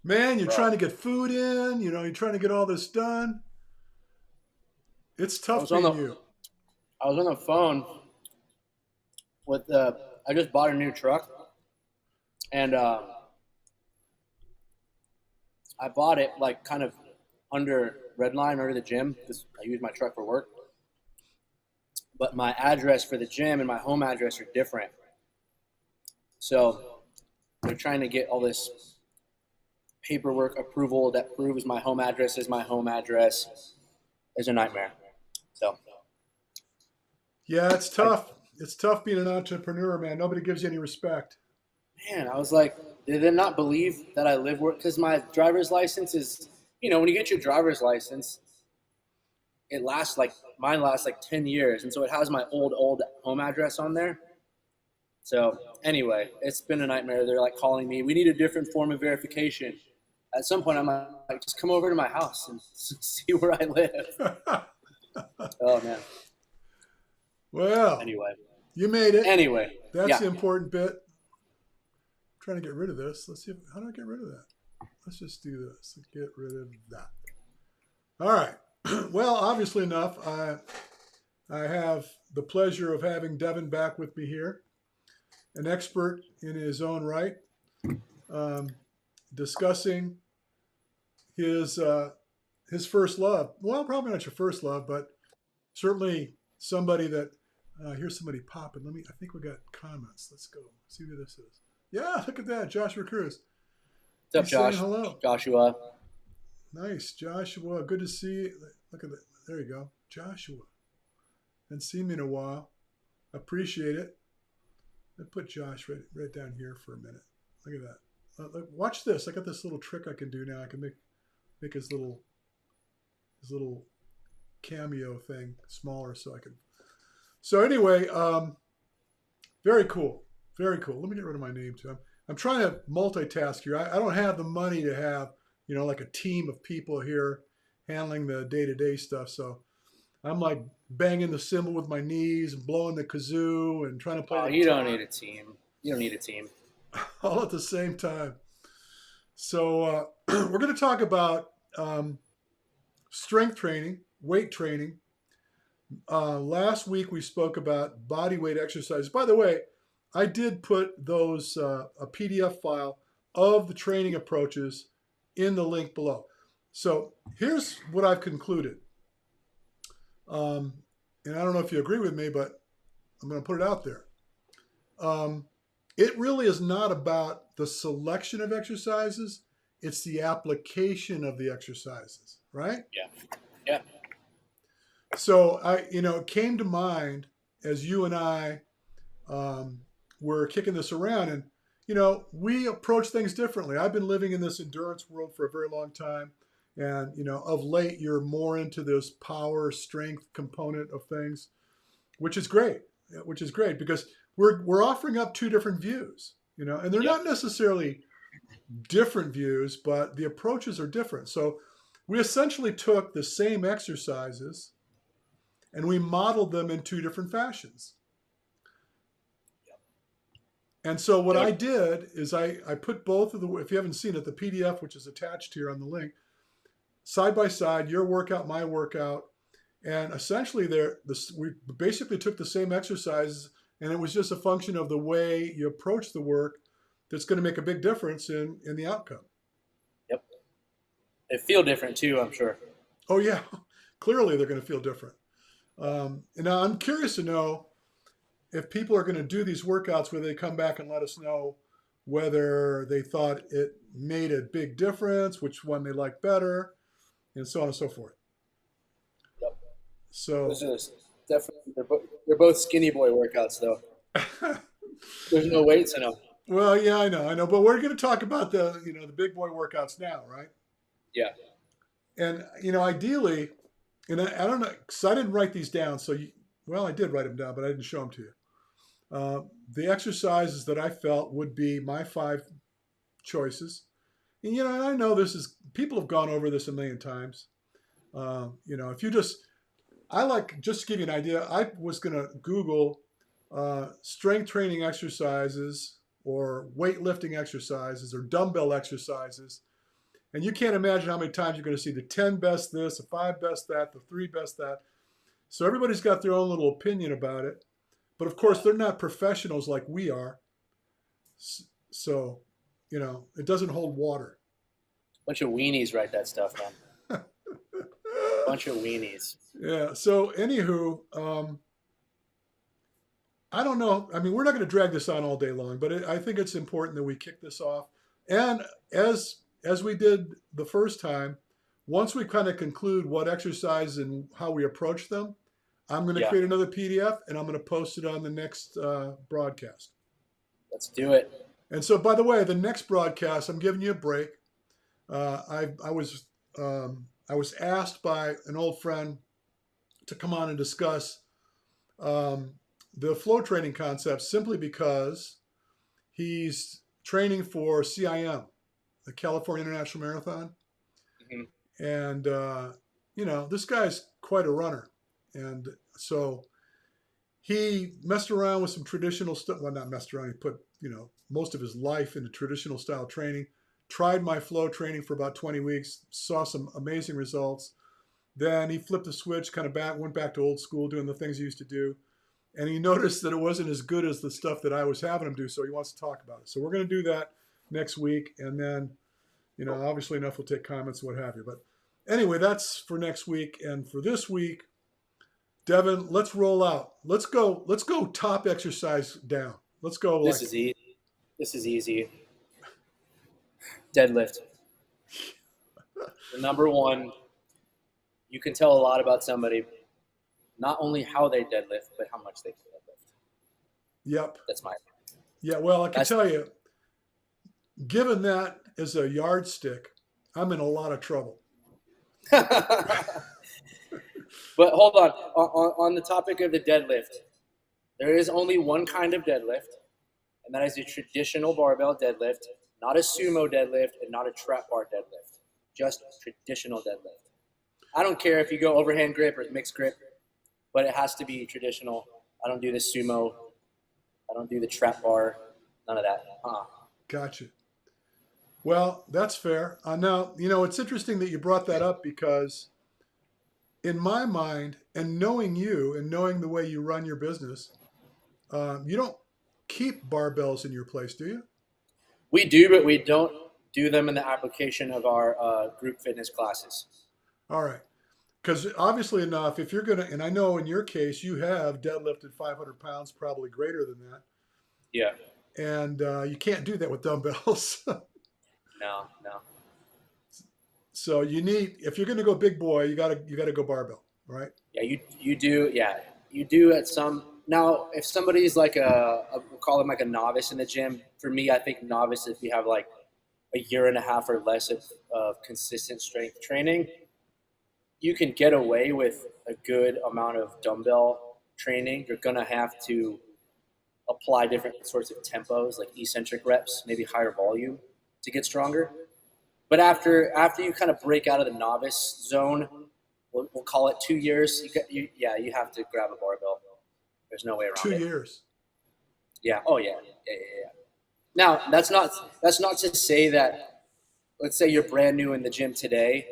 Man, you're trying bro. to get food in, you're trying to get all this done. It's I tough was on being the you. I was on the phone with I just bought a new truck, and I bought it like kind of under red line under the gym because I use my truck for work. But my address for the gym and my home address are different. So they're trying to get all this paperwork approval that proves my home address is my home address. Is a nightmare. So Yeah, it's I tough. It's tough being an entrepreneur, man. Nobody gives you any respect. man, I was like, did they not believe that I live where? Because my driver's license is, when you get your driver's license, it lasts like mine lasts like 10 years, and so it has my old home address on there. So anyway, it's been a nightmare. They're like calling me. We need a different form of verification. At some point, I'm like, just come over to my house and see where I live. Oh man. Well, Anyway, you made it. anyway, That's yeah. the important bit. I'm trying to get rid of this. Let's see. How do I get rid of that? Let's just do this. Get rid of that. All right. Well, obviously enough, I have the pleasure of having Devin back with me here, an expert in his own right, um, discussing his first love. Well, probably not your first love, but certainly somebody that. Here's somebody popping. I think we got comments. Let's go see who this is. Yeah, look at that, Joshua Cruz. What's up, He's saying Josh? hello. Joshua. Nice, Joshua. Good to see you. Look at that. There you go, Joshua. Haven't seen me in a while. Appreciate it. I put Josh right down here for a minute. Look at that. Watch this. I got this little trick I can do now. I can make his little cameo thing smaller so I can. So anyway, very cool. Very cool. Let me get rid of my name too. I'm trying to multitask here. I don't have the money to have, like a team of people here handling the day-to-day stuff. So I'm like banging the cymbal with my knees and blowing the kazoo and trying to play Oh, the you don't guitar need a team. You don't need a team. all at the same time. So we're going to talk about strength training, weight training. Last week we spoke about body weight exercises. By the way, I did put those a PDF file of the training approaches in the link below. So here's what I've concluded. And I don't know if you agree with me, but I'm going to put it out there. It really is not about the selection of exercises. It's the application of the exercises, right? Yeah. Yeah. So it came to mind as you and I were kicking this around, and we approach things differently. I've been living in this endurance world for a very long time, and of late you're more into this power strength component of things, which is great. Which is great because we're offering up two different views, and they're Yep. not necessarily different views, but the approaches are different. So we essentially took the same exercises and we modeled them in two different fashions. And so what I Yep. did is I put both of the, if you haven't seen it, the PDF, which is attached here on the link, side by side, your workout, my workout. And essentially we basically took the same exercises, and it was just a function of the way you approach the work that's going to make a big difference in the outcome. Yep. They feel different too, I'm sure. Oh, yeah. Clearly they're going to feel different. And now I'm curious to know if people are going to do these workouts where they come back and let us know whether they thought it made a big difference, which one they like better, and so on and so forth. Yep. So, This is definitely they're both skinny boy workouts though. There's no weights in them. well, yeah, I know, but we're going to talk about the big boy workouts now, right? Yeah. And ideally, and I don't know, because I didn't write these down, so I did write them down, but I didn't show them to you. The exercises that I felt would be my 5 choices. And, I know people have gone over this a million times. If you just to give you an idea, I was going to Google strength training exercises or weightlifting exercises or dumbbell exercises And you can't imagine how many times you're going to see the 10 best this, the 5 best that, the 3 best that. So everybody's got their own little opinion about it. But of course, they're not professionals like we are. So, it doesn't hold water. Bunch of weenies write that stuff, man. Bunch of weenies. Yeah. So, anywho, I don't know. I mean, we're not going to drag this on all day long, but I think it's important that we kick this off. And as we did the first time, once we kind of conclude what exercise and how we approach them, I'm going to create another PDF and I'm going to post it on the next broadcast. Let's do it. And so, by the way, the next broadcast, I'm giving you a break. I was asked by an old friend to come on and discuss the flow training concepts simply because he's training for CIM, the California International Marathon. Mm-hmm. And, this guy's quite a runner. And so he messed around with some traditional stuff. Well, not messed around. He put, most of his life into traditional style training. Tried my flow training for about 20 weeks. Saw some amazing results. Then he flipped the switch, went back to old school, doing the things he used to do. And he noticed that it wasn't as good as the stuff that I was having him do. So he wants to talk about it. So we're going to do that next week. And then, obviously enough, we'll take comments, what have you. But anyway, that's for next week. And for this week, Devin, let's roll out. Let's go top exercise down. Let's go. This is easy. Deadlift. The number one, you can tell a lot about somebody, not only how they deadlift, but how much they can deadlift. Yep. That's my opinion. Yeah, well, I can tell you, given that as a yardstick, I'm in a lot of trouble. But hold on the topic of the deadlift, there is only one kind of deadlift, and that is a traditional barbell deadlift, not a sumo deadlift and not a trap bar deadlift, just traditional deadlift. I don't care if you go overhand grip or mixed grip, but it has to be traditional. I don't do the sumo. I don't do the trap bar. None of that. Gotcha. Well, that's fair. Now, it's interesting that you brought that up because in my mind, and knowing you and knowing the way you run your business, you don't keep barbells in your place, do you? We do, but we don't do them in the application of our group fitness classes. All right. Because obviously enough, if you're going to, and I know in your case, you have deadlifted 500 pounds, probably greater than that. Yeah. And you can't do that with dumbbells. No. So you need, if you're going to go big boy, you got to go barbell, right? Yeah, you do. Yeah, you do at some. Now, if somebody's like we'll call them like a novice in the gym. For me, I think novice if you have like a year and a half or less of consistent strength training, you can get away with a good amount of dumbbell training. You're going to have to apply different sorts of tempos, like eccentric reps, maybe higher volume to get stronger. But after you kind of break out of the novice zone, we'll call it 2 years. You have to grab a barbell. There's no way around it. 2 years. Yeah. Oh yeah. Now that's not to say that. Let's say you're brand new in the gym today.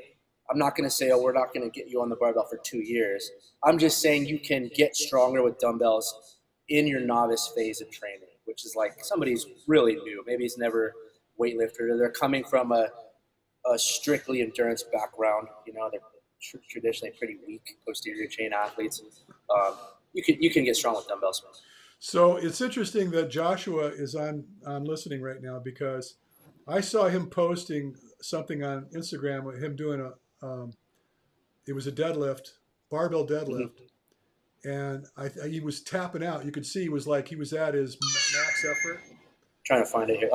I'm not going to say, we're not going to get you on the barbell for 2 years. I'm just saying you can get stronger with dumbbells in your novice phase of training, which is like somebody's really new. Maybe he's never weightlifted, or they're coming from a strictly endurance background. They're traditionally pretty weak posterior chain athletes. You can get strong with dumbbells. So it's interesting that Joshua is on listening right now, because I saw him posting something on Instagram with him doing it was a deadlift, barbell deadlift. Mm-hmm. And he was tapping out. You could see he was at his max effort. Trying to find it here.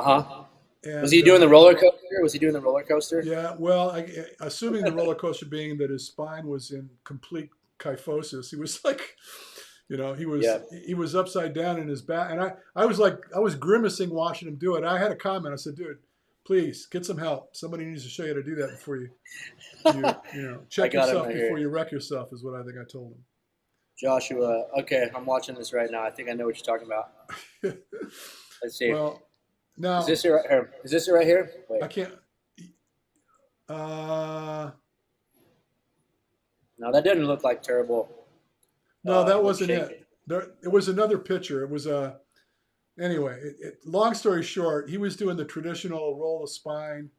And, was he doing the roller coaster? Yeah. Well, assuming the roller coaster being that his spine was in complete kyphosis, he was like, he was upside down in his back. And I was grimacing watching him do it. I had a comment. I said, dude, please get some help. Somebody needs to show you how to do that before you check yourself before you wreck yourself, is what I think I told him. Joshua, okay, I'm watching this right now. I think I know what you're talking about. Let's see. Well, now is this it right here? Wait. I can't. Uh, No, that didn't look like terrible no, that like wasn't shape. it. There, it was another picture. It was a anyway. Long story short, he was doing the traditional roll the spine.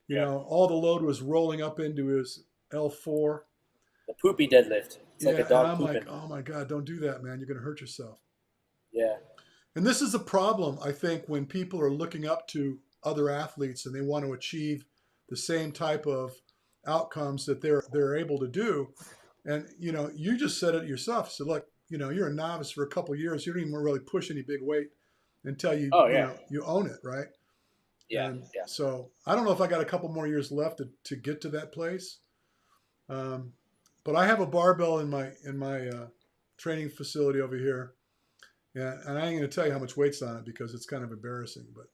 You Yeah, know, all the load was rolling up into his L4. the poopy deadlift. It's like a Yeah, and dog I'm like, pooping. oh my god, don't do that, man. You're going to hurt yourself. Yeah, And this is a problem, I think, when people are looking up to other athletes and they want to achieve the same type of outcomes that they're able to do. And you just said it yourself. So look, you're a novice for a couple of years. You don't even really push any big weight until you oh you yeah, know you own it, right? yeah, And yeah. so I don't know if I got a couple more years left to get to that place. Um, but I have a barbell in my training facility over here. Yeah, and I ain't going to tell you how much weight's on it because it's kind of embarrassing. But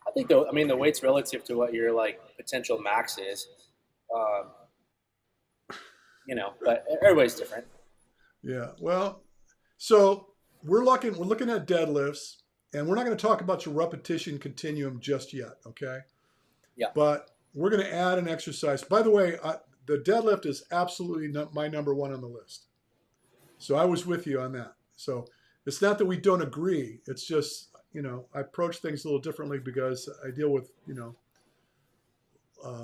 I think though, I mean, the weight's relative to what your like potential max is. Um, but everybody's different. yeah, well, so we're looking at deadlifts, and we're not going to talk about your repetition continuum just yet, okay? Yeah. But we're going to add an exercise. By the way, the deadlift is absolutely my number one on the list. So I was with you on that. So it's not that we don't agree. It's just I approach things a little differently because I deal with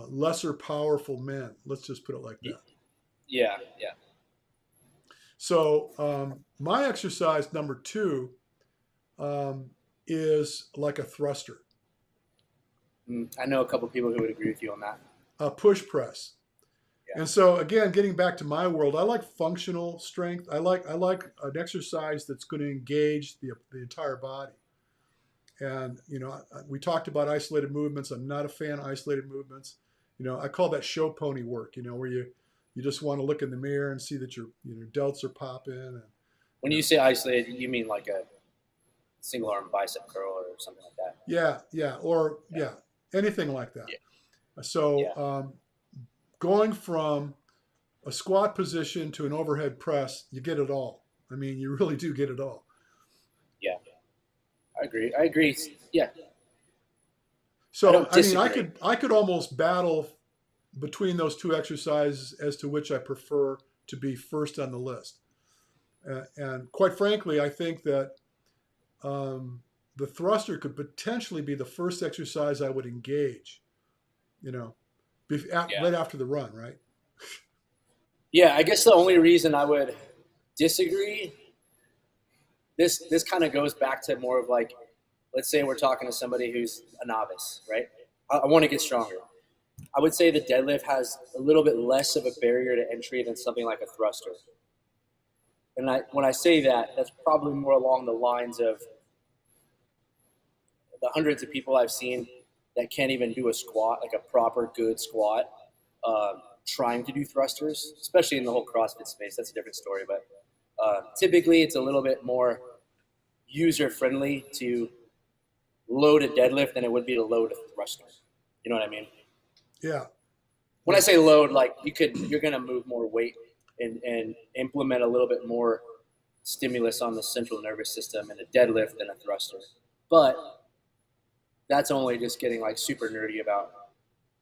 lesser powerful men. Let's just put it like that. Yeah, yeah. So my exercise number two um, is like a thruster, I know a couple people who would agree with you on that. a push press. Yeah, And so again, getting back to my world, I like functional strength. I like an exercise that's going to engage the entire body. And we talked about isolated movements. I'm not a fan of isolated movements. I call that show pony work. Where you just want to look in the mirror and see that your delts are popping. And when you say isolated, you mean like a single arm bicep curl or something like that. yeah, yeah, or Yeah, yeah, anything like that. yeah, So yeah, going from a squat position to an overhead press, you get it all. I mean, you really do get it all. yeah. I agree. I agree. Yeah, I So don't I mean, I disagree. could I could almost battle between those two exercises as to which I prefer to be first on the list. And quite frankly, I think that the thruster could potentially be the first exercise I would engage. You know, Yeah, right after the run, right? yeah. I guess the only reason I would disagree, this kind of goes back to more of like, let's say we're talking to somebody who's a novice, right? I want to get stronger. I would say the deadlift has a little bit less of a barrier to entry than something like a thruster. And when I say that, that's probably more along the lines of the hundreds of people I've seen that can't even do a squat, like a proper good squat, trying to do thrusters, especially in the whole CrossFit space. That's a different story, but typically it's a little bit more user friendly to load a deadlift than it would be to load a thruster. You know what I mean? Yeah, When I yeah, say load, like you're gonna move more weight and implement a little bit more stimulus on the central nervous system in a deadlift than a thruster. But that's only just getting like super nerdy about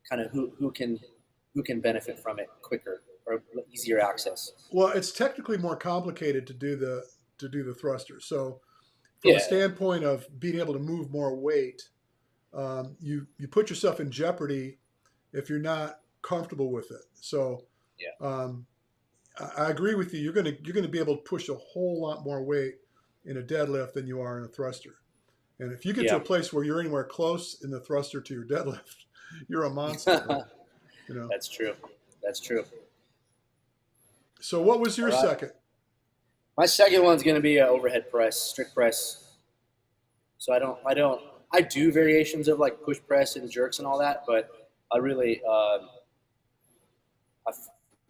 kind of who can benefit from it quicker or easier access. well, it's technically more complicated to do the thruster. So, from a Yeah, standpoint of being able to move more weight, you put yourself in jeopardy if you're not comfortable with it. So, yeah, um, I agree with you. You're gonna be able to push a whole lot more weight in a deadlift than you are in a thruster. And if you get to yeah. a place where you're anywhere close in the thruster to your deadlift, you're a monster, right? You know. That's true. That's true. So what was All your right. second? My second one's going to be an overhead press, strict press. So I do variations of like push press and jerks and all that, but I really,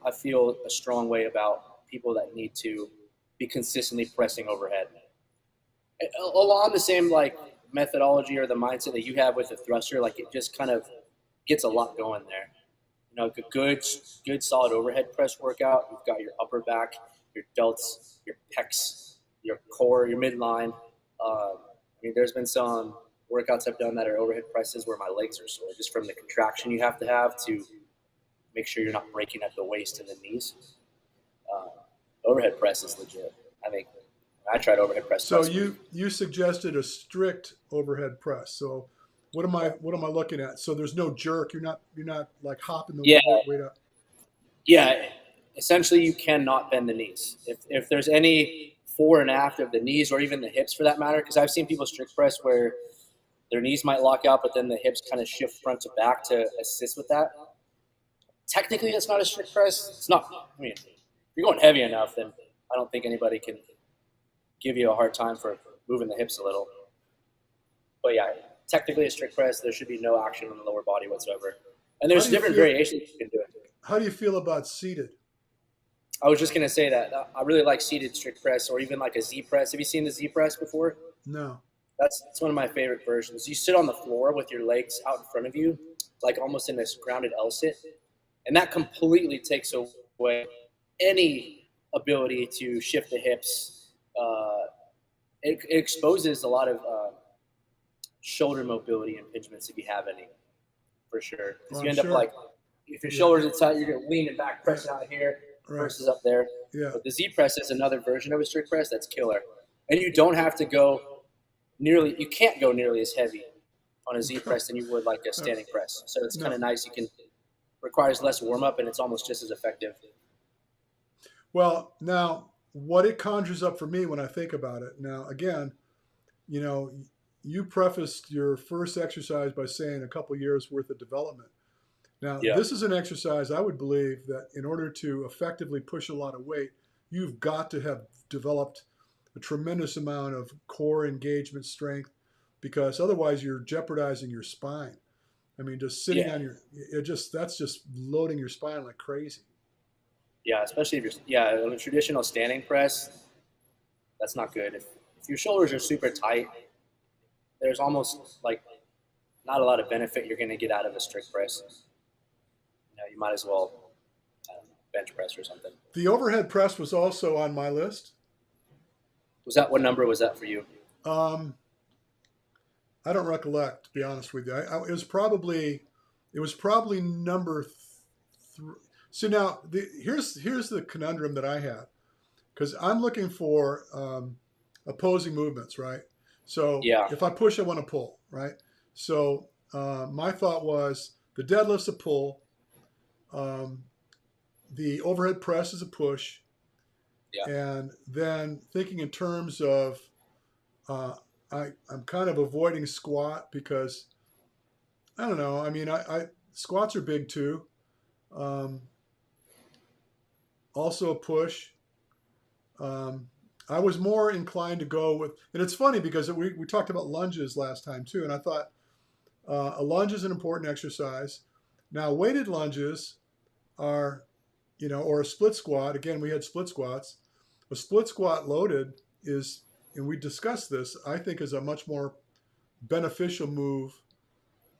I feel a strong way about people that need to be consistently pressing overhead. Along the same like methodology or the mindset that you have with the thruster, like it just kind of gets a lot going there. A good solid overhead press workout. You've got your upper back, your delts, your pecs, your core, your midline. I mean, there's been some workouts I've done that are overhead presses where my legs are sore, just from the contraction you have to make sure you're not breaking at the waist and the knees. Uh, Overhead press is legit. I think I tried overhead press So twice a week. you suggested a strict overhead press. So what am I looking at? So there's no jerk. You're not like hopping the Yeah, weight up. yeah. Essentially, you cannot bend the knees. If there's any fore and aft of the knees or even the hips for that matter, because I've seen people strict press where their knees might lock out, but then the hips kind of shift front to back to assist with that. Technically, that's not a strict press. It's not. I mean, if you're going heavy enough, then I don't think anybody can give you a hard time for moving the hips a little. But yeah, technically a strict press, there should be no action on the lower body whatsoever. And How there's do you different feel? variations you can do it. How do you feel about seated? I was just gonna say that I really like seated strict press or even like a Z press. Have you seen the Z press before? No. That's one of my favorite versions. You sit on the floor with your legs out in front of you, like almost in this grounded L sit, and that completely takes away any ability to shift the hips. It exposes a lot of shoulder mobility impingements if you have any, for sure. Well, Because I'm you end up sure. like, if your Yeah. shoulders are tight, you're gonna lean it back, press it out here Right. versus up there. Yeah. But the Z press is another version of a strict press that's killer, and you don't have to go nearly. You can't go nearly as heavy on a Z press than you would like a standing press. So it's kind No. of nice. You can requires less warm up, and it's almost just as effective. Well, now what it conjures up for me when I think about it. Now, again, you know, you prefaced your first exercise by saying a couple years worth of development. Now, Yeah. this is an exercise I would believe that in order to effectively push a lot of weight, you've got to have developed a tremendous amount of core engagement strength because otherwise you're jeopardizing your spine. I mean, just sitting Yeah. on that's just loading your spine like crazy. Yeah, especially if you're on a traditional standing press, that's not good. If your shoulders are super tight, there's almost like not a lot of benefit you're going to get out of a strict press. You might as well bench press or something. The overhead press was also on my list. What number was that for you? Um, I don't recollect, to be honest with you. It was probably number three. So now here's the conundrum that I had because I'm looking for opposing movements, right? So Yeah. if I push, I want to pull, right? So my thought was the deadlift's a pull, the overhead press is a push, Yeah. and then thinking in terms of I'm kind of avoiding squat because I don't know. I mean, I squats are big too. Um, Also a push. I was more inclined to go with, and it's funny because we talked about lunges last time too, and I thought a lunge is an important exercise. Now, weighted lunges are, or a split squat. Again, we had split squats. A split squat loaded is, and we discussed this, I think is a much more beneficial move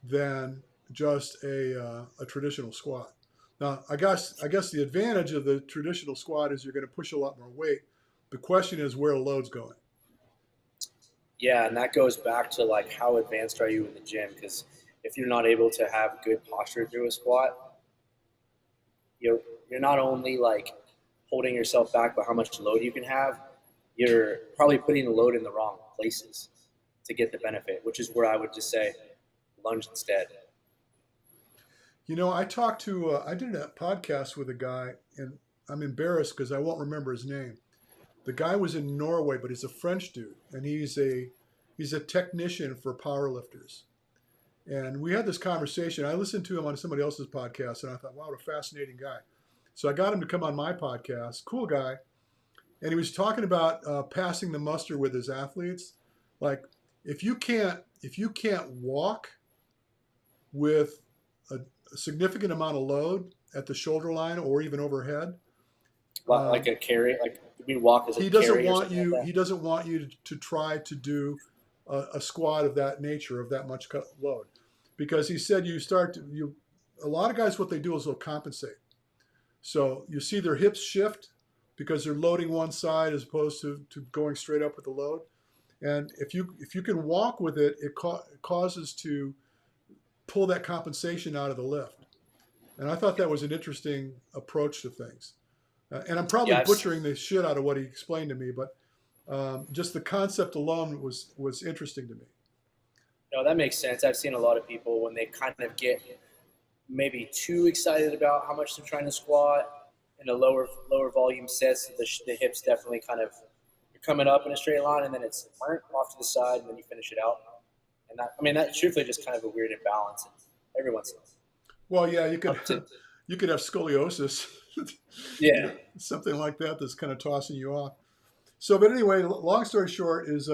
than just a traditional squat. Now, I guess the advantage of the traditional squat is you're going to push a lot more weight. The question is where the load's going. Yeah, and that goes back to like how advanced are you in the gym? Because if you're not able to have good posture through a squat, you're not only like holding yourself back by how much load you can have, you're probably putting the load in the wrong places to get the benefit, which is where I would just say lunge instead. I did a podcast with a guy, and I'm embarrassed because I won't remember his name. The guy was in Norway, but he's a French dude, and he's a technician for powerlifters. And we had this conversation. I listened to him on somebody else's podcast, and I thought, wow, what a fascinating guy. So I got him to come on my podcast. Cool guy. And he was talking about passing the muster with his athletes. Like, if you can't walk with a significant amount of load at the shoulder line or even overhead, Like a carry, like we walk as a he doesn't carry or want something you. like that. He doesn't want you to try to do a squat of that nature, of that much load, because he said a lot of guys, what they do is they'll compensate. So you see their hips shift because they're loading one side as opposed to going straight up with the load. And if you can walk with it, it causes to pull that compensation out of the lift. And I thought that was an interesting approach to things. And I'm probably Yeah, butchering the shit out of what he explained to me, but just the concept alone was interesting to me. no, that makes sense. I've seen a lot of people when they kind of get maybe too excited about how much they're trying to squat in a lower volume sets. The hips definitely kind of you're coming up in a straight line, and then it's off to the side, and then you finish it out. And that, I mean, that's truthfully just kind of a weird imbalance. Everyone's Well, yeah, you could up to you could have scoliosis, yeah, something like that that's kind of tossing you off. So, but anyway, long story short is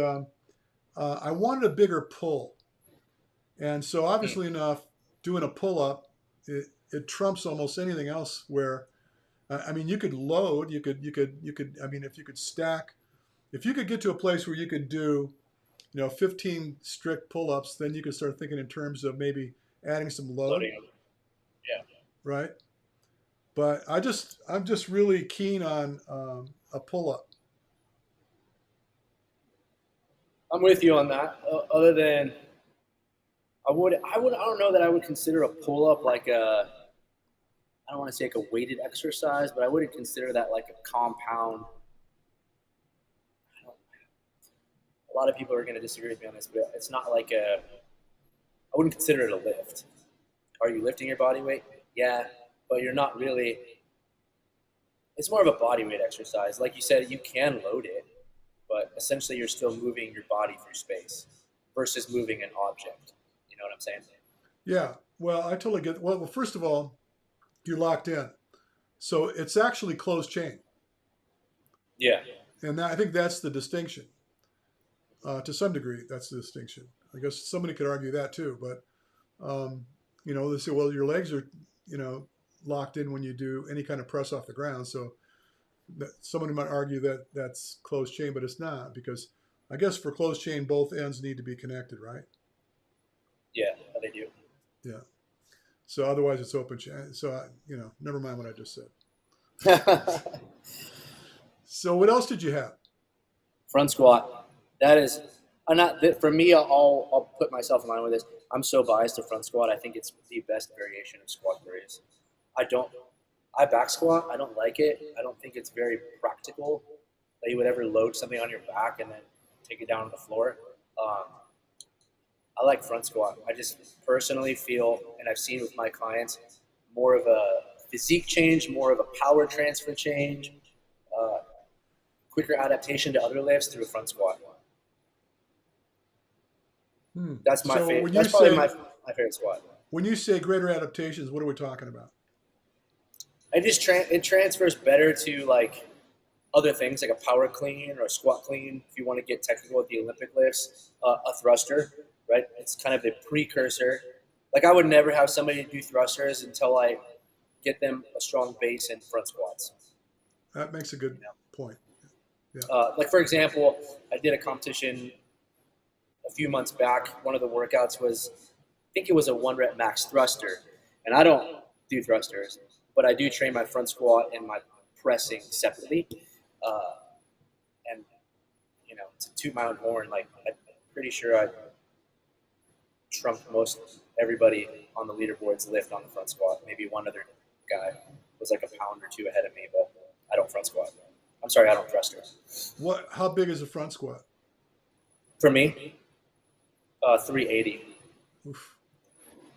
I wanted a bigger pull, and so obviously enough, doing a pull up it trumps almost anything else. Where I mean, you could load, you could. I mean, if you could stack, if you could get to a place where you could do 15 strict pull ups, then you could start thinking in terms of maybe adding some load, loading them. Yeah, right? But I'm just really keen on a pull up. I'm with you on that. Other than I don't know that I would consider a pull up like a I don't want to say like a weighted exercise, but I wouldn't consider that like a compound. A lot of people are going to disagree with me on this, but it's not like I wouldn't consider it a lift. Are you lifting your body weight? Yeah, but you're not really. It's more of a body weight exercise. Like you said, you can load it, but essentially you're still moving your body through space versus moving an object. You know what I'm saying? Yeah. Well, I totally get. Well, first of all, you're locked in, so it's actually closed chain, Yeah. and I think that's the distinction. To some degree, that's the distinction. I guess somebody could argue that too, but they say, well, your legs are, locked in when you do any kind of press off the ground. So somebody might argue that that's closed chain, but it's not because I guess for closed chain, both ends need to be connected, right? Yeah, they do. Yeah. So otherwise, it's open chain. So never mind what I just said. So what else did you have? Front squat. That is, I'm not for me. I'll put myself in line with this. I'm so biased to front squat. I think it's the best variation of squat there is. I don't. I back squat. I don't like it. I don't think it's very practical that you would ever load something on your back and then take it down to the floor. I like front squat. I just personally feel, and I've seen with my clients, more of a physique change, more of a power transfer change, quicker adaptation to other lifts through a front squat. That's my So favorite. when you That's probably say my favorite squat. when you say greater adaptations, what are we talking about? It transfers better to like other things like a power clean or a squat clean. If you want to get technical with the Olympic lifts, a thruster, right? It's kind of the precursor. Like I would never have somebody do thrusters until I get them a strong base in front squats. That makes a good point. Yeah. Like for example, I did a competition a few months back. One of the workouts was, I think it was a 1 rep max thruster, and I don't do thrusters, but I do train my front squat and my pressing separately. And to toot my own horn, like I'm pretty sure I trumped most everybody on the leaderboards lift on the front squat. Maybe one other guy was like a pound or two ahead of me, but I don't front squat. I'm sorry, I don't thruster. How big is a front squat? For me, 380. Oof.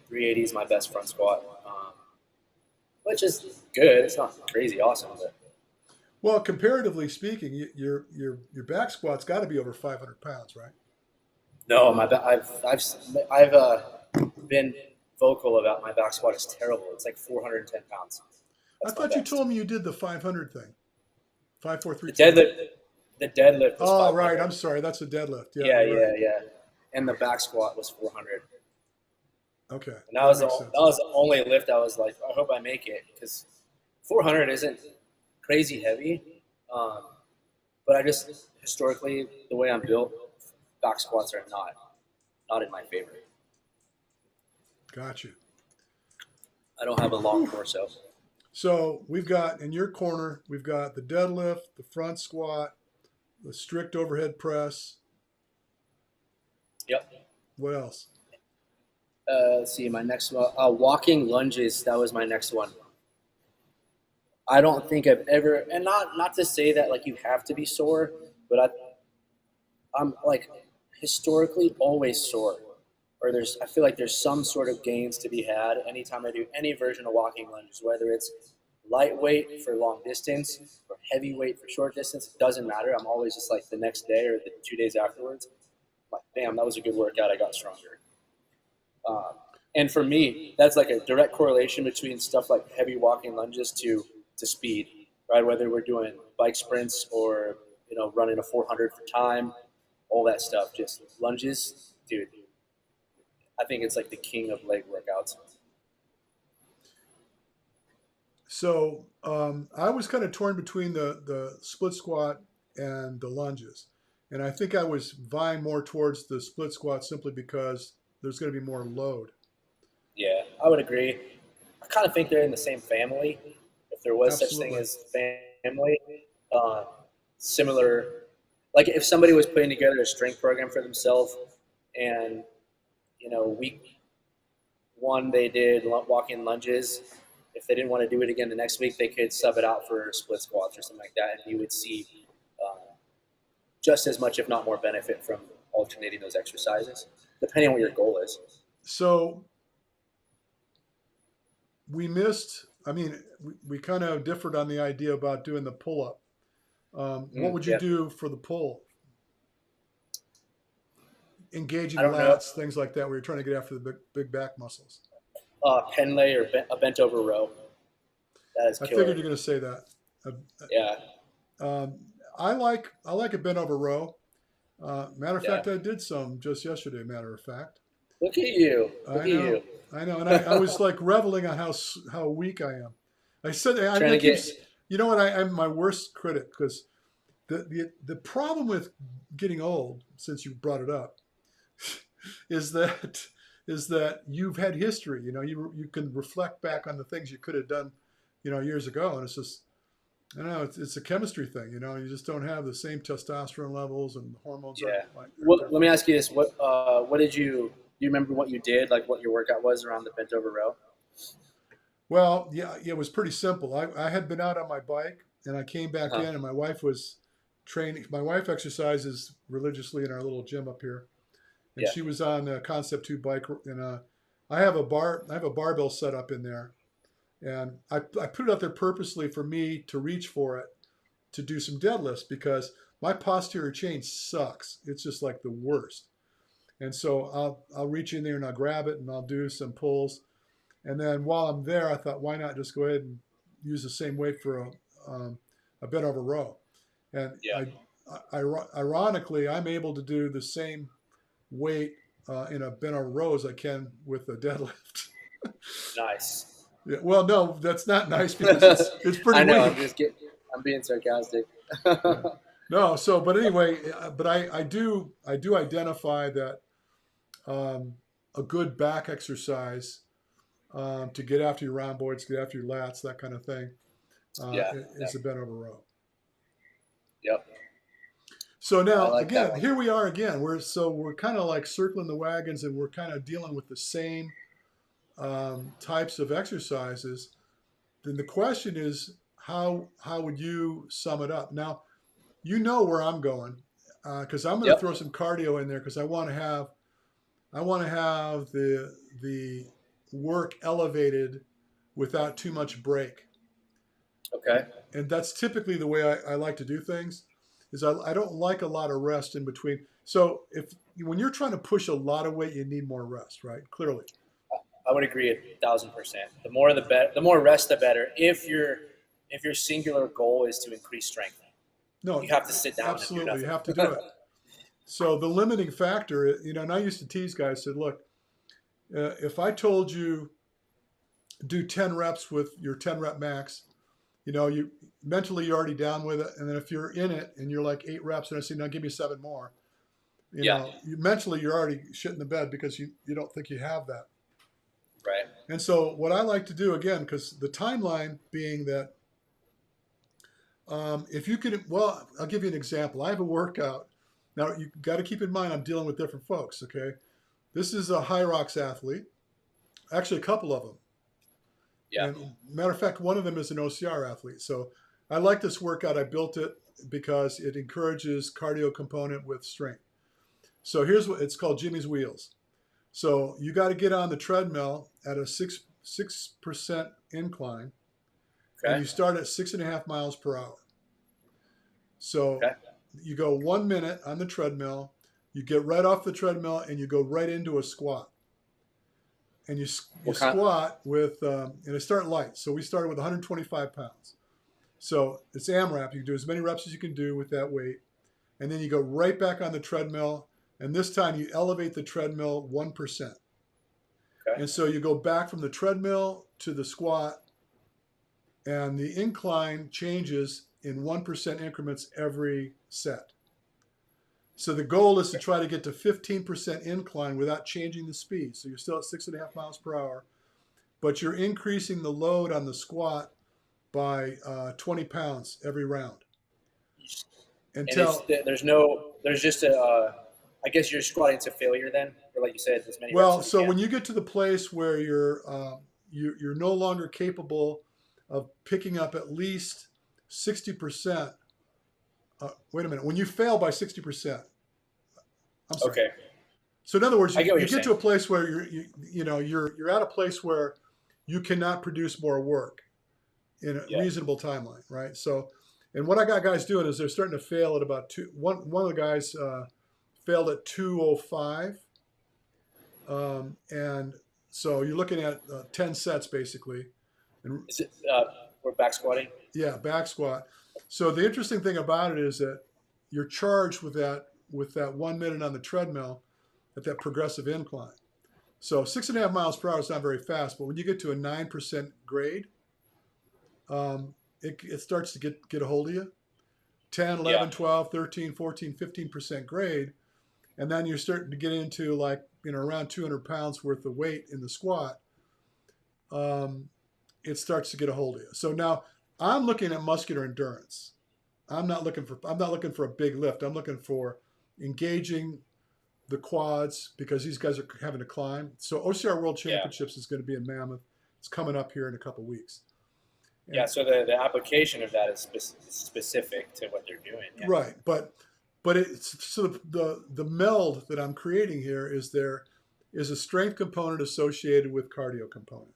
380 is my best front squat, which is good. It's not crazy awesome, but Well, comparatively speaking, your back squat's got to be over 500 pounds, right? no, I've been vocal about my back squat is terrible. It's like 410 pounds. I That's my thought you best. told me you did the 500 thing. 5, 4, 3, The 2. deadlift was Oh, 500. right. I'm sorry. That's a deadlift. Yeah. Yeah, you're right. yeah. And the back squat was 400. Okay. And that was makes sense. the only lift I was like, I hope I make it because 400 isn't crazy heavy. But I just historically the way I'm built, back squats are not in my favor. Got you. I don't have a long torso. So we've got in your corner, we've got the deadlift, the front squat, the strict overhead press, Yep. What else? Let's see, my next one. Walking lunges. That was my next one. I don't think I've ever, and not to say that like you have to be sore, but I'm like historically always sore. Or I feel like there's some sort of gains to be had anytime I do any version of walking lunges, whether it's lightweight for long distance or heavyweight for short distance. It doesn't matter. I'm always just like the next day or the 2 days afterwards, I'm like, damn, that was a good workout. I got stronger. Um, and for me, that's like a direct correlation between stuff like heavy walking lunges to speed, right? Whether we're doing bike sprints or running a 400 for time, all that stuff. Just lunges, dude. I think it's like the king of leg workouts. So I was kind of torn between the split squat and the lunges. And I think I was vying more towards the split squat simply because there's going to be more load. Yeah, I would agree. I kind of think they're in the same family, if there was such thing Absolutely. as family. Uh, Similar, like if somebody was putting together a strength program for themselves, and week one they did walk-in lunges. If they didn't want to do it again the next week, they could sub it out for split squats or something like that, and you would see uh, just as much, if not more, benefit from alternating those exercises, depending on what your goal is. So we missed, I mean, we kind of differed on the idea about doing the pull up. What would you Yeah, do for the pull? I Engaging don't know. lats, things like that, where you're trying to get after the big back muscles. Pen lay or a bent over row. That is I figured killer. you're going to say that. Yeah, Um, I like a bent over row. Matter of yeah. fact, I did some just yesterday. Matter of fact, Look at you. Look I at you. know, I know, and I was like reveling on how weak I am. I said Trying I to keep, get. you know what? I'm my worst critic because the problem with getting old, since you brought it up, is that you've had history. You can reflect back on the things you could have done, years ago, and it's just I don't know. It's a chemistry thing. You just don't have the same testosterone levels, and the hormones aren't Yeah. like are Let me different. ask you this: what did you? Do you remember what you did? Like what your workout was around the bent over row? Well, yeah, it was pretty simple. I had been out on my bike, and I came back Uh-huh. in, and my wife was training. My wife exercises religiously in our little gym up here, and Yeah. she was on a Concept 2 bike, and I have a barbell set up in there, and I put it out there purposely for me to reach for it to do some deadlifts because my posterior chain sucks. It's just like the worst. And so I'll reach in there and I'll grab it and I'll do some pulls. And then while I'm there, I thought, why not just go ahead and use the same weight for a bent over row? And Yeah. ironically, I'm able to do the same weight in a bent over row as I can with a deadlift. Nice. Yeah, well, no, that's not nice because it's pretty I know. I'm weak. just getting. I'm being sarcastic. Yeah. No, so but anyway, but I do identify that um, a good back exercise to get after your rhomboids, get after your lats, that kind of thing, Yeah. Yeah. is a bent over row. Yep. So I now like that again, one. here we are again. We're kind of like circling the wagons, and we're kind of dealing with the same types of exercises. Then the question is, how would you sum it up? Now, you know where I'm going because I'm going to Yep. throw some cardio in there because I want to have the work elevated without too much break, Okay. and that's typically the way I like to do things. Is I don't like a lot of rest in between. So if when you're trying to push a lot of weight, you need more rest, right? Clearly, I would agree 1,000%. The more the better. The more rest, the better. If your singular goal is to increase strength, no, you have to sit down and do absolutely, you nothing. have to do it. So the limiting factor, and I used to tease guys, said, look, if I told you do 10 reps with your 10 rep max, you mentally you're already down with it. And then if you're in it and you're like 8 reps and I say, now give me 7 more, Yeah. mentally you're already shitting the bed because you don't think you have that. Right. And so what I like to do again, because the timeline being that if you could, well, I'll give you an example. I have a workout Now you got to keep in mind I'm dealing with different folks. Okay, this is a high rocks athlete. Actually, a couple of them. Yeah. And matter of fact, one of them is an OCR athlete. So I like this workout. I built it because it encourages cardio component with strength. So here's what it's called: Jimmy's Wheels. So you got to get on the treadmill at a 6% incline, and Okay. you start at 6.5 miles per hour. So Okay. you go 1 minute on the treadmill, you get right off the treadmill, and you go right into a squat. And you What kind? squat with, and I start light. So we started with 125 pounds. So it's AMRAP. You can do as many reps as you can do with that weight. And then you go right back on the treadmill. And this time you elevate the treadmill 1%. Okay. And so you go back from the treadmill to the squat, and the incline changes in 1% increments every set. So the goal is to try to get to 15% incline without changing the speed. So you're still at 6.5 miles per hour, but you're increasing the load on the squat by 20 pounds every round And it's until, there's just a I guess you're squatting to failure then, or like you said, as many reps well, as you so can. when you get to the place where you're no longer capable of picking up at least 60%. Wait a minute. When you fail by 60%, I'm sorry. Okay, So in other words, I you, get what you you're get saying. to a place where you're at a place where you cannot produce more work in a Yeah, reasonable timeline, right? So, and what I got guys doing is they're starting to fail at about two. One of the guys failed at 2:05, and so you're looking at 10 sets basically, and is it? We're back squatting. yeah, back squat. So the interesting thing about it is that you're charged with that 1 minute on the treadmill at that progressive incline. So 6.5 miles per hour is not very fast, but when you get to a 9% grade, it starts to get a hold of you. 10, Yeah, 11, 12, 13, 14, 15% grade. And then you're starting to get into like, around 200 pounds worth of weight in the squat. Um, it starts to get a hold of you. So now I'm looking at muscular endurance. I'm not looking for a big lift. I'm looking for engaging the quads because these guys are having to climb. So OCR World yeah, Championships is going to be in Mammoth. It's coming up here in a couple weeks. yeah. And So the application of that is specific to what they're doing. Yeah, right, but it's so the meld that I'm creating here is there is a strength component associated with cardio component.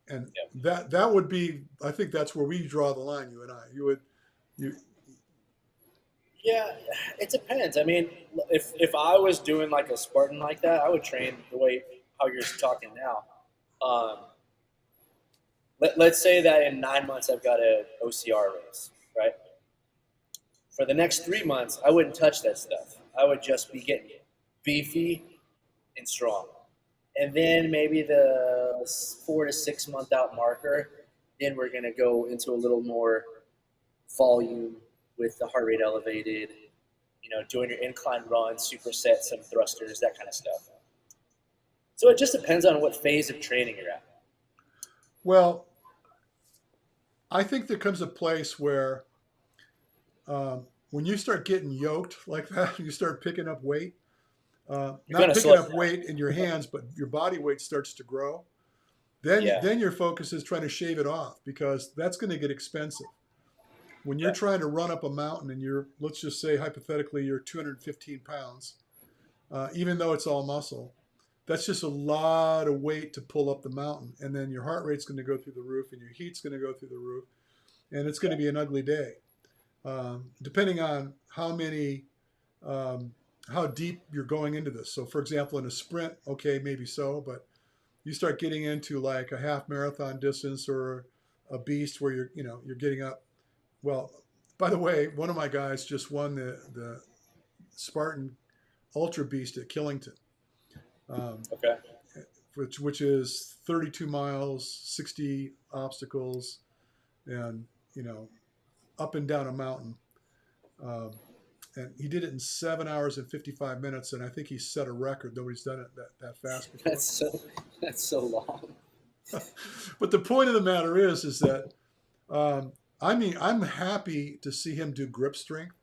And yeah, that would be, I think that's where we draw the line, you and I. You yeah. It depends. I mean, if I was doing like a Spartan like that, I would train the way how you're talking now. Um, let's say that in 9 months I've got a OCR race, right? For the next 3 months, I wouldn't touch that stuff. I would just be getting beefy and strong. And then maybe the 4 to 6 month out marker, then we're going to go into a little more volume with the heart rate elevated, doing your incline runs, supersets, some thrusters, that kind of stuff. So it just depends on what phase of training you're at. well, I think there comes a place where when you start getting yoked like that, you start picking up weight. You're going Not to picking slow up down. weight in your hands, but your body weight starts to grow. Then Yeah. then your focus is trying to shave it off because that's going to get expensive. When you're Yeah. trying to run up a mountain and let's just say hypothetically you're 215 pounds, even though it's all muscle, that's just a lot of weight to pull up the mountain. And then your heart rate's going to go through the roof and your heat's going to go through the roof. And it's going Yeah. to be an ugly day. Depending on how deep you're going into this. So, for example, in a sprint, okay, maybe so, but you start getting into like a half marathon distance or a beast where you're getting up. Well, by the way, one of my guys just won the Spartan Ultra Beast at Killington, um, Okay. which is 32 miles, 60 obstacles, and up and down a mountain. Um, and he did it in 7 hours and 55 minutes, and I think he set a record. Nobody's done it that fast before. That's so long. But the point of the matter is that I mean, I'm happy to see him do grip strength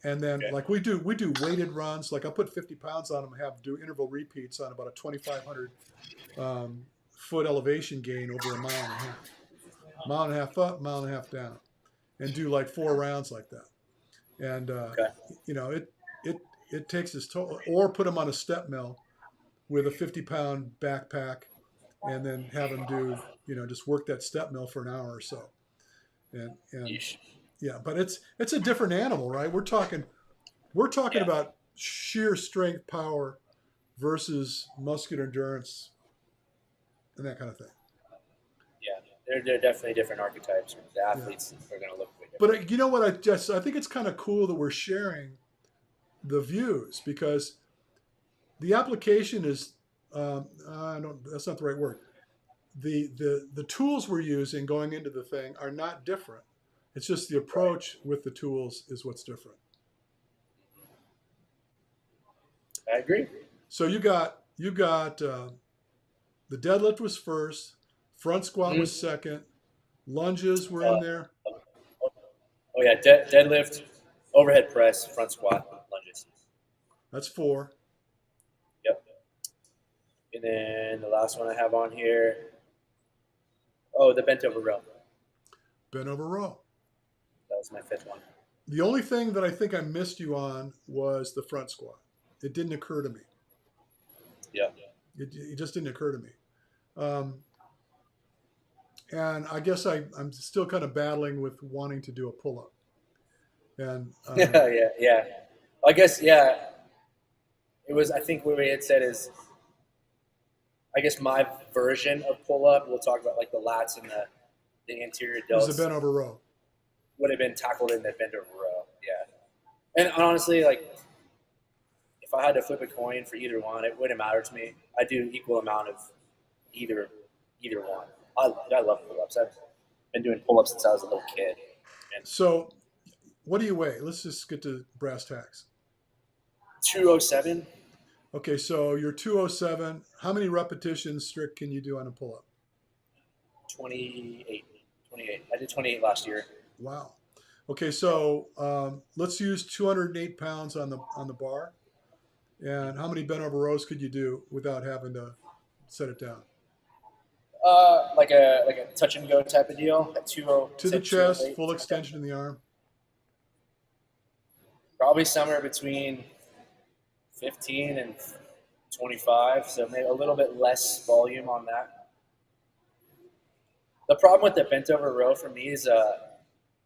And then Okay. like we do weighted runs. Like I put 50 pounds on them, have do interval repeats on about a 2,500 foot elevation gain over a mile and a half up, mile and a half down, and do like 4 rounds like that. And Okay. you know it it takes its toll. Or put them on a step mill with a 50-pound backpack, and then have them do, just work that step mill for an hour or so. And Yeesh. yeah, but it's a different animal, right? We're talking Yeah. about sheer strength, power versus muscular endurance and that kind of thing. Yeah. They're definitely different archetypes. The Yeah. athletes are going to look way But different. you know what? I think it's kind of cool that we're sharing the views, because the application is, I don't. That's not the right word. The tools we're using going into the thing are not different. It's just the Right. approach with the tools is what's different. I agree. So you got the deadlift was first, front squat was Mm-hmm. second, lunges were in Uh, there. oh yeah, deadlift, overhead press, front squat, lunges. That's four. Yep. And then the last one I have on here. Oh, the bent over row. Bent over row. That was my fifth one. The only thing that I think I missed you on was the front squat. It didn't occur to me. Yeah. It just didn't occur to me. Um, and I guess I'm still kind of battling with wanting to do a pull up. And Yeah. Yeah. I guess yeah. It was. I think what we had said is. I guess my version of pull up. We'll talk about like the lats and the anterior is the delts bent over row. would have been tackled in the bend over row. Yeah. And honestly, like if I had to flip a coin for either one, it wouldn't matter to me. I do equal amount of either either one. I love pull ups. I've been doing pull ups since I was a little kid. And So what do you weigh? Let's just get to brass tacks. 207, Okay, so you're 207. How many repetitions strict can you do on a pull up? 28, 28. I did 28 last year. Wow. Okay, Yeah. so let's use 208 pounds on the bar. And how many bent over rows could you do without having to set it down? Like a touch and go type of deal at To the 207, chest, 208. full extension in the arm. Probably somewhere between 15 and 25, so maybe a little bit less volume on that. The problem with the bent over row for me is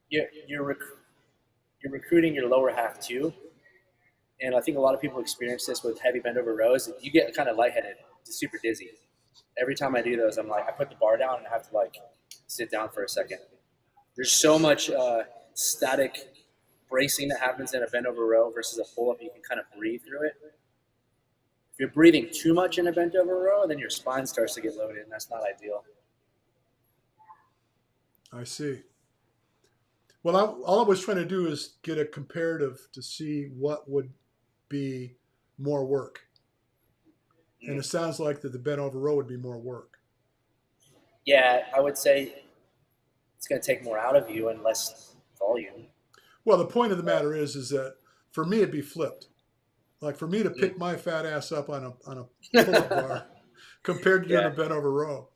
you're, you're, rec- you're recruiting your lower half too. And I think a lot of people experience this with heavy bend over rows. You get kind of lightheaded, just super dizzy. Every time I do those, I'm like, I put the bar down and I have to like sit down for a second. There's so much static bracing that happens in a bend over row versus a pull up. You can kind of breathe through it. If you're breathing too much in a bent over row, then your spine starts to get loaded, and that's not ideal. I see. Well, all I was trying to do is get a comparative to see what would be more work. And it Mm. sounds like that the bent over row would be more work. Yeah, I would say it's going to take more out of you and less volume. Well, the point of the matter is that for me it'd be flipped. Like for me to pick my fat ass up on a pull up bar compared to doing Yeah, a bent over row,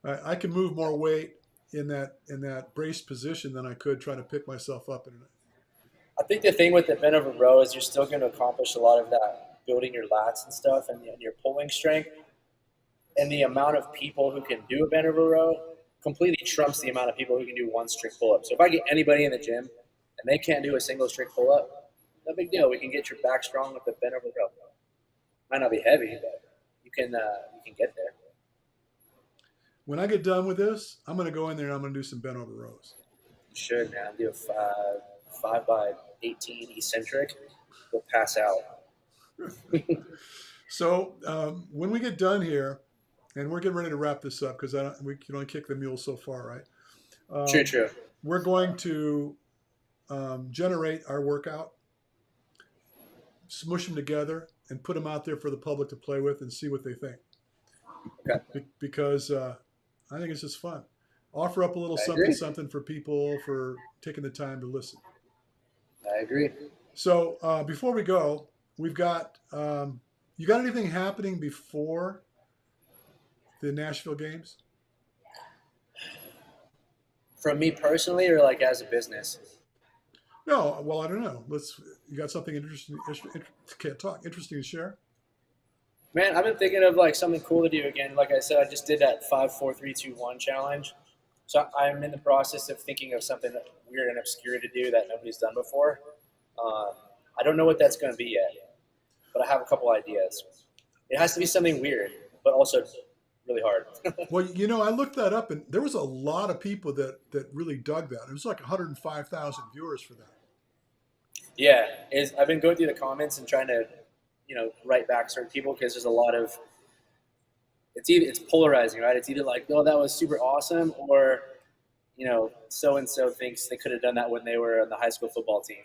I can move more weight in that braced position than I could trying to pick myself up in it. I think the thing with the bent over row is you're still going to accomplish a lot of that building your lats and stuff and your pulling strength. And the amount of people who can do a bent over row completely trumps the amount of people who can do one strict pull up. So if I get anybody in the gym and they can't do a single strict pull up, no big deal. We can get your back strong with the bent over row. Might not be heavy, but you can get there. When I get done with this, I'm going to go in there and I'm going to do some bent over rows. You should, man. Do a 5 by 18 eccentric. You'll pass out. So when we get done here, and we're getting ready to wrap this up because we can only kick the mule so far, right? True, Um, true. we're going to generate our workout, smush them together, and put them out there for the public to play with and see what they think. Okay. Because I think it's just fun. Offer up a little I something, agree. something for people for taking the time to listen. I agree. So before we go, we've got you got anything happening before the Nashville games? From me personally, or like as a business? No, well, I don't know. Let's. You got something interesting? Can't talk. Interesting to share. Man, I've been thinking of like something cool to do again. Like I said, I just did that 5 4 3 2 1 challenge. So I'm in the process of thinking of something weird and obscure to do that nobody's done before. Uh, I don't know what that's going to be yet, but I have a couple ideas. It has to be something weird, but also really hard. Well, I looked that up, and there was a lot of people that really dug that. It was like 105,000 viewers for that. Yeah, I've been going through the comments and trying to, write back certain people because there's a lot of it's polarizing, right? It's either like, oh, that was super awesome, or so and so thinks they could have done that when they were on the high school football team,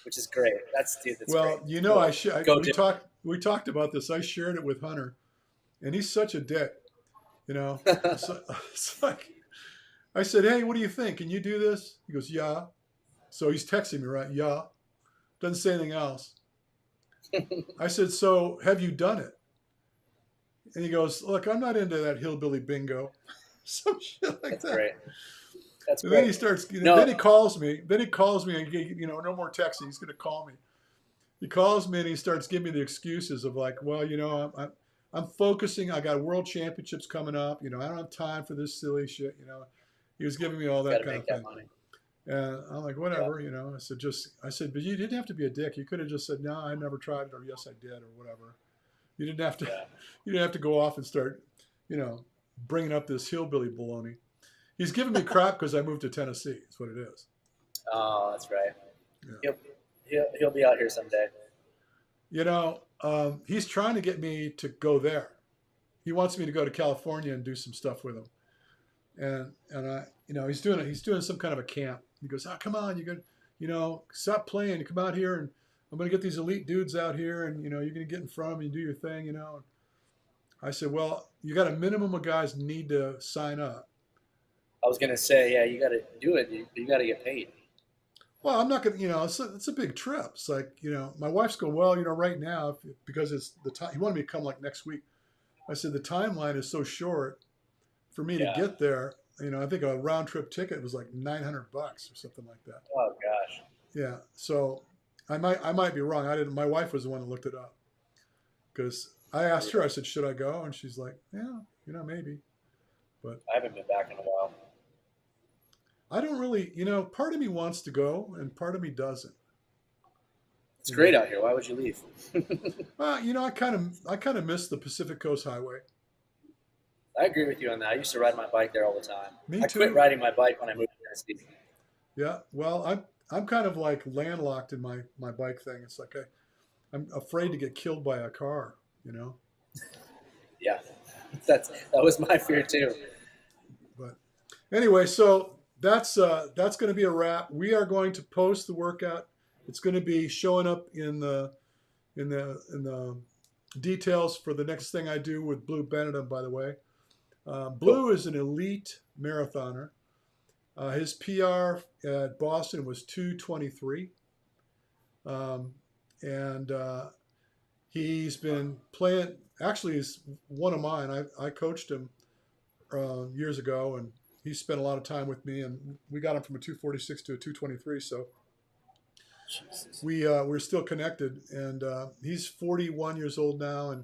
which is great. That's great. Well, Cool. Go we do. talked about this. I shared it with Hunter, and he's such a dick. It's, it's like I said, "Hey, what do you think? Can you do this?" He goes, "Yeah." So he's texting me, right? Yeah. Doesn't say anything else. I said, "So have you done it?" And he goes, "Look, I'm not into that hillbilly bingo." Some shit like That's that. great. That's And then he great. starts, No, then he calls me. Then he calls me and, no more texting. He's going to call me. He calls me and he starts giving me the excuses of like, well, I'm focusing. I got world championships coming up. I don't have time for this silly shit. He was giving me all got that to kind of make that thing. money. And I'm like, Yeah, whatever. I said, but you didn't have to be a dick. You could have just said, no, I never tried it, or yes, I did, or whatever. You didn't have to. yeah. You didn't have to go off and start, you know, bringing up this hillbilly baloney. He's giving me crap because I moved to Tennessee. That's what it is. Oh, that's right. Yeah. He'll he'll be out here someday. He's trying to get me to go there. He wants me to go to California and do some stuff with him. And I, he's doing some kind of a camp. He goes, come on, you got, stop playing. You come out here, and I'm going to get these elite dudes out here, and you're going to get in front of them and do your thing. I said, well, you got a minimum of guys need to sign up. I was gonna say, yeah, you got to do it. You got to get paid. Well, I'm not going to, it's a big trip. It's like, my wife's going, well, right now, because it's the time, he wanted me to come like next week. I said, the timeline is so short for me to Yeah. get there. I think a round trip ticket was like $900 or something like that. Oh gosh. Yeah. So I might be wrong. I didn't, my wife was the one that looked it up because I asked her, I said, should I go? And she's like, yeah, maybe, but I haven't been back in a while. I don't really, part of me wants to go and part of me doesn't. It's You great know, out here. Why would you leave? I kind of miss the Pacific Coast Highway. I agree with you on that. I used to ride my bike there all the time. Me I quit too. riding my bike when I moved to Tennessee. Yeah. Well, I'm kind of like landlocked in my bike thing. It's like I'm afraid to get killed by a car. Yeah, that was my fear too. But anyway, so that's going to be a wrap. We are going to post the workout. It's going to be showing up in the details for the next thing I do with Blue Benetton. By the way, Cool. Blue is an elite marathoner. His PR at Boston was 2:23, and he's been playing. Actually, he's one of mine. I coached him years ago, and he spent a lot of time with me, and we got him from a 2:46 to a 2:23. So Jesus. we're still connected, and he's 41 years old now, and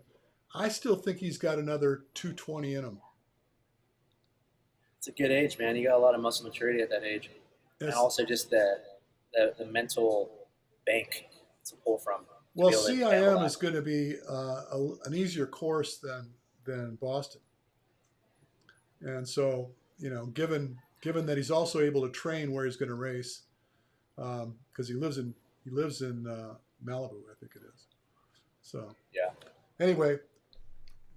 I still think he's got another 220 in him. It's a good age, man. You got a lot of muscle maturity at that age, and It's, also just the mental bank to pull from to well, be able to handle CIM that. is going to be an easier course than Boston, and so given that he's also able to train where he's going to race, because he lives in Malibu, I think it is. So Yeah, anyway,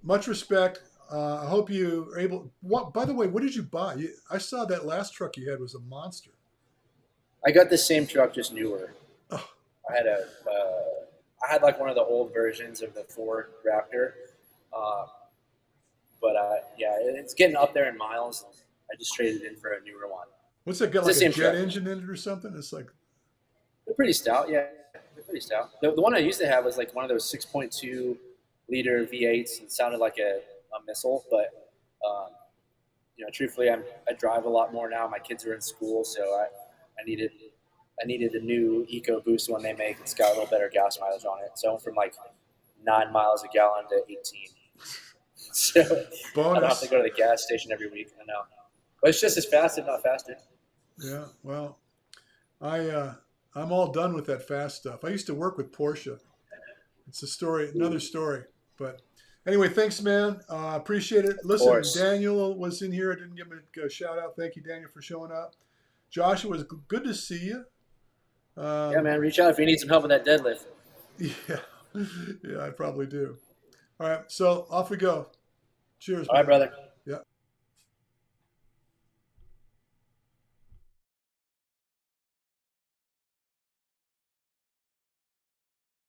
much respect. I hope you are able. What? By the way, what did you buy? I saw that last truck you had was a monster. I got the same truck, just newer. Oh, I had I had like one of the old versions of the Ford Raptor, uh, but yeah, it's getting up there in miles. I just traded in for a newer one. what's that got? It's the Like a same jet truck. engine in it or something? It's like They're pretty stout, yeah. pretty stout. The one I used to have was like one of those 6.2 liter V8s and sounded like a missile. But truthfully, I drive a lot more now. My kids are in school, so I needed a new EcoBoost one they make. It's got a little better gas mileage on it. So I went from like 9 miles a gallon to 18. So I don't have to Bonus. go to the gas station every week. I know, but it's just as fast, if not faster. Yeah. Well, I'm all done with that fast stuff. I used to work with Porsche. It's a story, another story. But anyway, thanks, man. Appreciate it. Of Listen, course. Daniel was in here. I didn't give him a shout out. Thank you, Daniel, for showing up. Josh, it was good to see you. Yeah, Um, man. Reach out if you need some help with that deadlift. yeah, yeah, I probably do. All right, so off we go. Cheers, All right, man. brother.